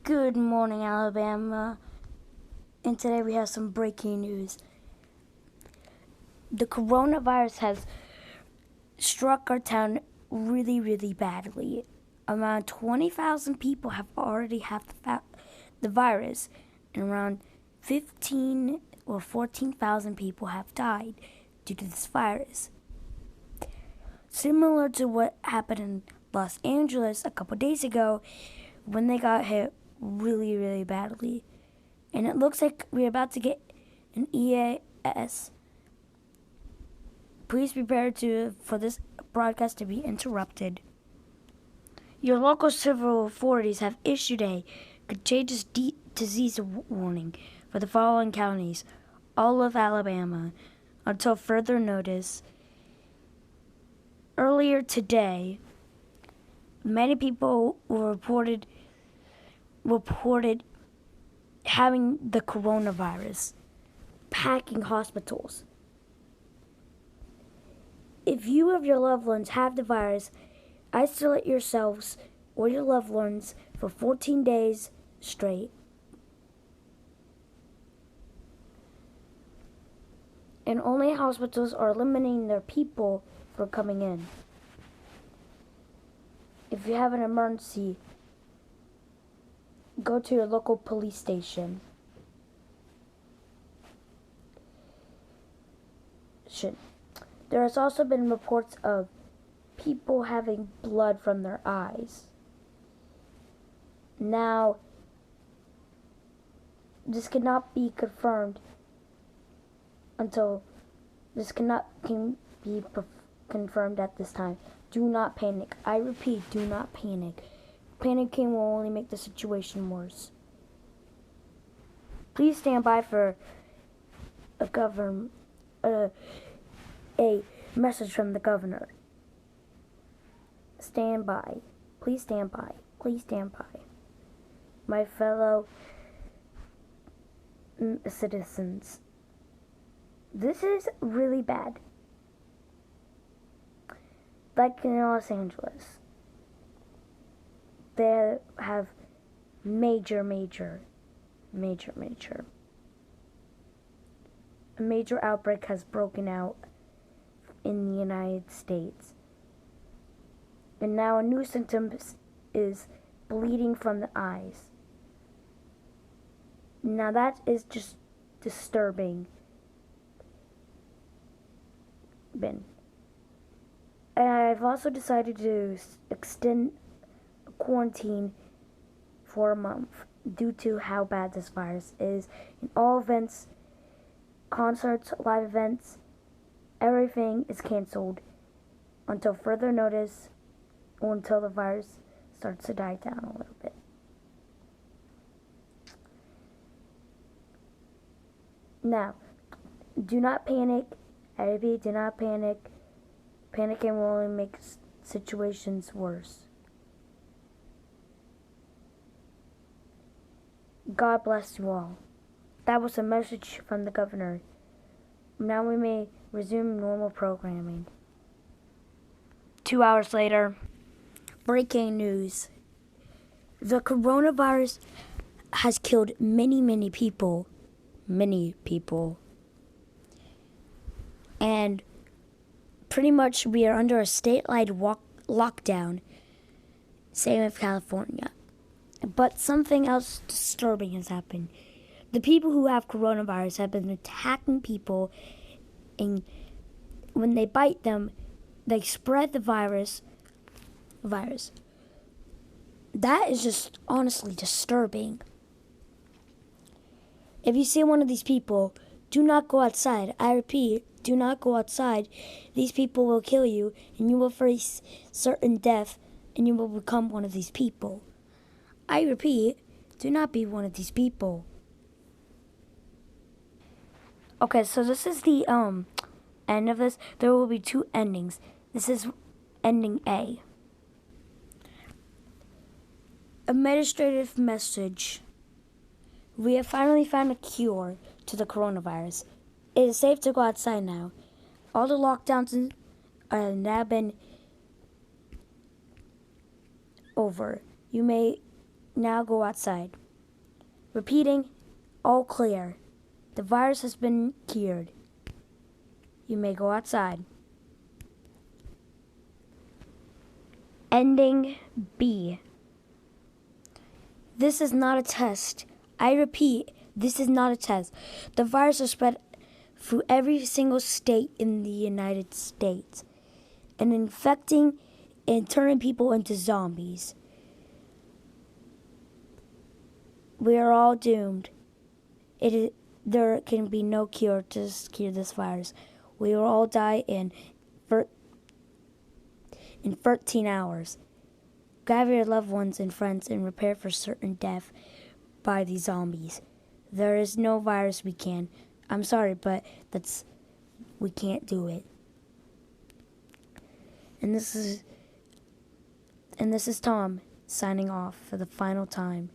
Good morning, Alabama. And today we have some breaking news. The coronavirus has struck our town really, really badly. Around 20,000 people have already had the virus, and around 15 or 14,000 people have died due to this virus. Similar to what happened in Los Angeles a couple days ago when they got hit really, really badly. And it looks like we're about to get an EAS. Please prepare for this broadcast to be interrupted. Your local civil authorities have issued a contagious disease warning for the following counties, all of Alabama, until further notice. Earlier today, many people were reported having the coronavirus, packing hospitals. If you or your loved ones have the virus, isolate yourselves or your loved ones for 14 days straight. And only hospitals are limiting their people from coming in. If you have an emergency, go to your local police station. There has also been reports of people having blood from their eyes. Now, this cannot be confirmed confirmed at this time. Do not panic. I repeat, do not panic. Panicking will only make the situation worse. Please stand by for a message from the governor. Stand by. Please stand by. Please stand by. My fellow citizens, this is really bad. Like in Los Angeles, they have a major outbreak has broken out in the United States. And now a new symptom is bleeding from the eyes. Now that is just disturbing. And I've also decided to extend quarantine for a month due to how bad this virus is. In all events, concerts, live events, everything is canceled until further notice or until the virus starts to die down a little bit. Now, do not panic. I repeat, do not panic. Panicking will only make situations worse. God bless you all. That was a message from the governor. Now we may resume normal programming. 2 hours later, breaking news. The coronavirus has killed many people. Many people. And pretty much we are under a statewide lockdown, same with California. But something else disturbing has happened. The people who have coronavirus have been attacking people, and when they bite them, they spread the virus. That is just honestly disturbing. If you see one of these people, do not go outside. I repeat, do not go outside. These people will kill you, and you will face certain death, and you will become one of these people. I repeat, do not be one of these people. Okay, so this is the end of this. There will be two endings. This is ending A. Administrative message. We have finally found a cure to the coronavirus. It is safe to go outside now. All the lockdowns have now been over. You may now go outside. Repeating, all clear. The virus has been cured. You may go outside. Ending B. This is not a test. I repeat, this is not a test. The virus is spread through every single state in the United States and infecting and turning people into zombies. We are all doomed. There can be no cure to cure this virus. We will all die in 13 hours. Gather your loved ones and friends and prepare for certain death by these zombies. There is no virus we can. I'm sorry, but we can't do it. And this is Tom signing off for the final time.